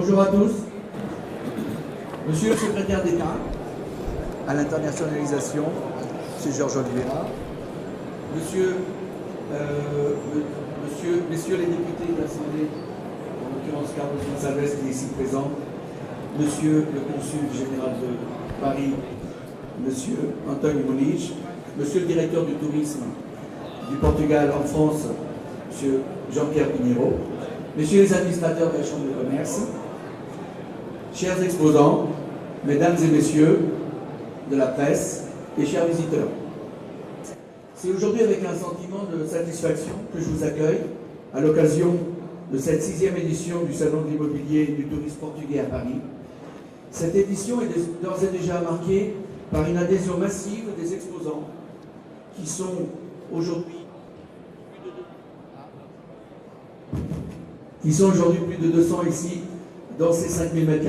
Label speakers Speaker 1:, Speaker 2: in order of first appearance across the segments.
Speaker 1: Bonjour à tous. Monsieur le secrétaire d'État à l'internationalisation, M. Georges Oliveira, messieurs les députés de l'Assemblée, en l'occurrence Carlos Gonçalves qui est ici présent, monsieur le consul général de Paris, monsieur António Muniz, monsieur le directeur du tourisme du Portugal en France, monsieur Jean-Pierre Pinheiro, messieurs les administrateurs de la Chambre de commerce, chers exposants, mesdames et messieurs de la presse et chers visiteurs. C'est aujourd'hui avec un sentiment de satisfaction que je vous accueille à l'occasion de cette 6e édition du Salon de l'immobilier et du tourisme portugais à Paris. Cette édition est d'ores et déjà marquée par une adhésion massive des exposants qui sont aujourd'hui plus de 200 ici dans ces 5000 m².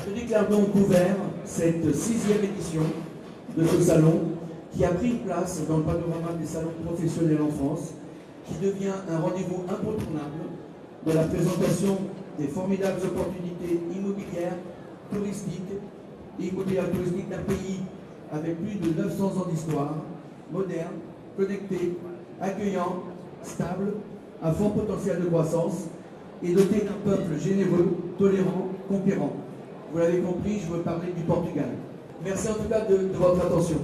Speaker 1: Je déclare donc ouvert cette 6e édition de ce salon qui a pris une place dans le panorama des salons professionnels en France, qui devient un rendez-vous incontournable de la présentation des formidables opportunités immobilières, touristiques et immobilières touristiques d'un pays avec plus de 900 ans d'histoire, moderne, connecté, accueillant, stable, à fort potentiel de croissance et doté d'un peuple généreux, tolérant, conquérant. Vous l'avez compris, je veux parler du Portugal. Merci en tout cas de votre attention.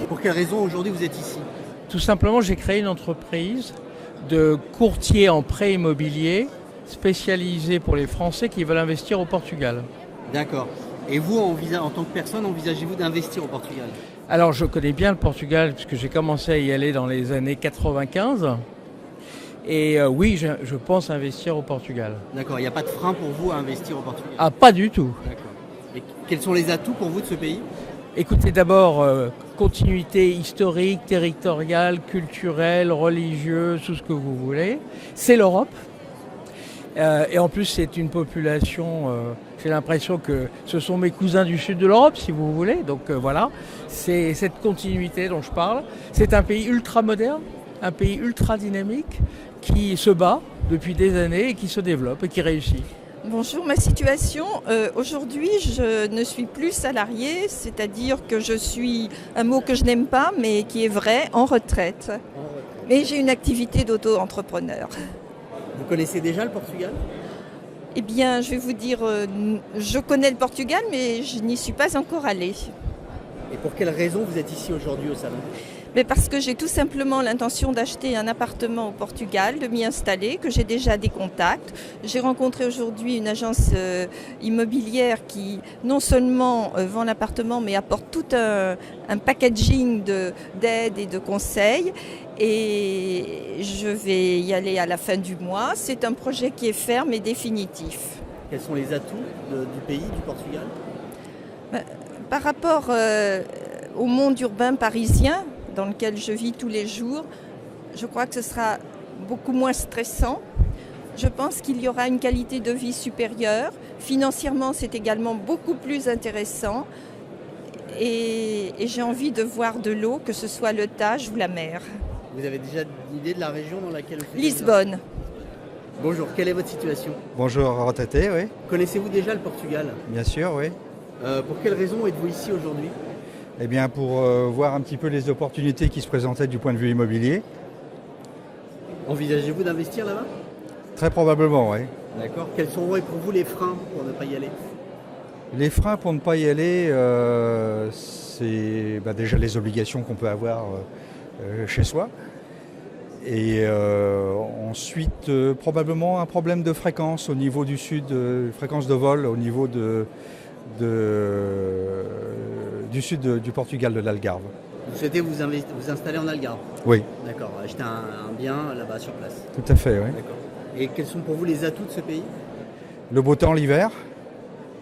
Speaker 2: Pour quelle raison aujourd'hui vous êtes ici?
Speaker 3: Tout simplement, j'ai créé une entreprise de courtier en prêt immobilier spécialisée pour les Français qui veulent investir au Portugal.
Speaker 2: D'accord. Et vous, en tant que personne, envisagez-vous d'investir au Portugal?
Speaker 3: Alors, je connais bien le Portugal puisque j'ai commencé à y aller dans les années 95. Et oui, je pense investir au Portugal.
Speaker 2: D'accord. Il n'y a pas de frein pour vous à investir au Portugal?
Speaker 3: Ah, pas du tout.
Speaker 2: D'accord. Et quels sont les atouts pour vous de ce pays?
Speaker 3: Écoutez, d'abord, continuité historique, territoriale, culturelle, religieuse, tout ce que vous voulez. C'est l'Europe. Et en plus, c'est une population, j'ai l'impression que ce sont mes cousins du sud de l'Europe, si vous voulez. Donc voilà, c'est cette continuité dont je parle. C'est un pays ultra moderne, un pays ultra dynamique, qui se bat depuis des années et qui se développe et qui réussit.
Speaker 4: Bonjour, ma situation, aujourd'hui je ne suis plus salariée, c'est-à-dire que je suis, un mot que je n'aime pas mais qui est vrai, en retraite. Mais j'ai une activité d'auto-entrepreneur.
Speaker 2: Vous connaissez déjà le Portugal?
Speaker 4: Eh bien, je vais vous dire, je connais le Portugal, mais je n'y suis pas encore allée.
Speaker 2: Et pour quelle raison vous êtes ici aujourd'hui au salon?
Speaker 4: Mais parce que j'ai tout simplement l'intention d'acheter un appartement au Portugal, de m'y installer, que j'ai déjà des contacts. J'ai rencontré aujourd'hui une agence immobilière qui non seulement vend l'appartement, mais apporte tout un packaging d'aide et de conseils. Et je vais y aller à la fin du mois. C'est un projet qui est ferme et définitif.
Speaker 2: Quels sont les atouts du pays, du Portugal?
Speaker 4: Par rapport au monde urbain parisien, dans lequel je vis tous les jours, je crois que ce sera beaucoup moins stressant. Je pense qu'il y aura une qualité de vie supérieure. Financièrement, c'est également beaucoup plus intéressant. Et j'ai envie de voir de l'eau, que ce soit le Tage ou la mer.
Speaker 2: Vous avez déjà une idée de la région dans laquelle vous êtes?
Speaker 4: Lisbonne.
Speaker 2: Bonjour, quelle est votre situation?
Speaker 5: Bonjour, retraité, oui.
Speaker 2: Connaissez-vous déjà le Portugal?
Speaker 5: Bien sûr, oui.
Speaker 2: Pour quelle raison êtes-vous ici aujourd'hui?
Speaker 5: Eh bien, pour voir un petit peu les opportunités qui se présentaient du point de vue immobilier.
Speaker 2: Envisagez-vous d'investir là-bas?
Speaker 5: Très probablement, oui.
Speaker 2: D'accord. Quels sont pour vous les freins pour ne pas y aller?
Speaker 5: Les freins pour ne pas y aller, c'est déjà les obligations qu'on peut avoir chez soi. Et ensuite, probablement un problème de fréquence au niveau du sud, fréquence de vol au niveau du sud du Portugal, de l'Algarve.
Speaker 2: Vous souhaitez vous installer en Algarve?
Speaker 5: Oui.
Speaker 2: D'accord, acheter un bien là-bas sur place.
Speaker 5: Tout à fait, oui.
Speaker 2: D'accord. Et quels sont pour vous les atouts de ce pays?
Speaker 5: Le beau temps l'hiver,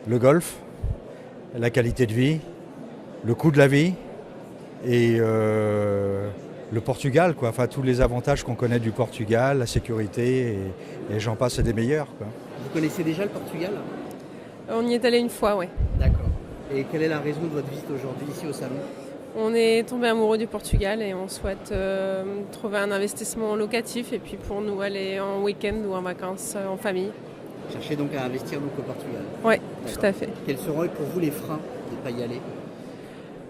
Speaker 5: le golf, la qualité de vie, le coût de la vie et le Portugal, quoi. Enfin, tous les avantages qu'on connaît du Portugal, la sécurité et j'en passe et des meilleurs, quoi.
Speaker 2: Vous connaissez déjà le Portugal?
Speaker 6: On y est allé une fois, oui.
Speaker 2: D'accord. Et quelle est la raison de votre visite aujourd'hui ici au salon?
Speaker 6: On est tombé amoureux du Portugal et on souhaite trouver un investissement locatif et puis pour nous aller en week-end ou en vacances en famille.
Speaker 2: Cherchez donc à investir donc, au Portugal?
Speaker 6: Oui, tout à fait.
Speaker 2: Quels seront pour vous les freins de ne pas y aller?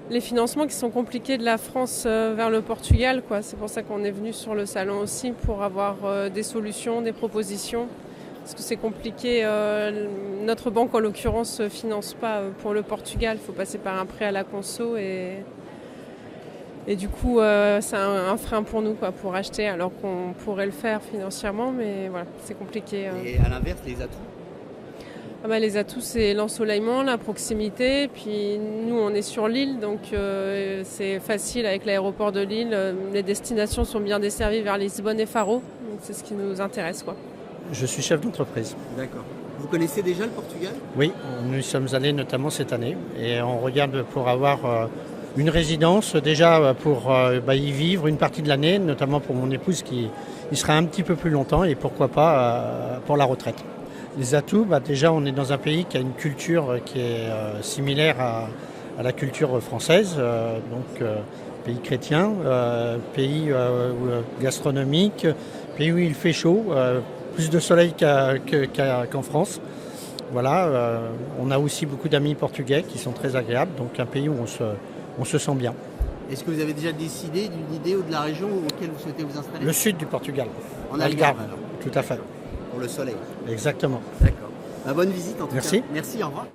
Speaker 6: Les financements qui sont compliqués de la France vers le Portugal, quoi. C'est pour ça qu'on est venu sur le salon aussi pour avoir des solutions, des propositions. Parce que c'est compliqué, notre banque en l'occurrence ne finance pas pour le Portugal, il faut passer par un prêt à la conso et du coup c'est un frein pour nous, quoi, pour acheter alors qu'on pourrait le faire financièrement, mais voilà, c'est compliqué.
Speaker 2: Et à l'inverse, les atouts?
Speaker 6: Les atouts, c'est l'ensoleillement, la proximité, puis nous on est sur l'île, donc c'est facile avec l'aéroport de Lille, les destinations sont bien desservies vers Lisbonne et Faro, donc c'est ce qui nous intéresse, quoi.
Speaker 7: Je suis chef d'entreprise.
Speaker 2: D'accord. Vous connaissez déjà le Portugal?
Speaker 7: Oui, nous y sommes allés notamment cette année et on regarde pour avoir une résidence déjà pour y vivre une partie de l'année, notamment pour mon épouse qui y sera un petit peu plus longtemps et pourquoi pas pour la retraite. Les atouts, déjà on est dans un pays qui a une culture qui est similaire à la culture française, pays chrétien, pays gastronomique, pays où il fait chaud. Plus de soleil qu'en France. Voilà, on a aussi beaucoup d'amis portugais qui sont très agréables, donc un pays où on se sent bien.
Speaker 2: Est-ce que vous avez déjà décidé d'une idée ou de la région auquel vous souhaitez vous installer?
Speaker 7: Le sud du Portugal.
Speaker 2: En Algarve, alors.
Speaker 7: Tout à fait.
Speaker 2: Pour le soleil.
Speaker 7: Exactement.
Speaker 2: D'accord. Bonne visite en tout cas.
Speaker 7: Merci.
Speaker 2: Merci, au revoir.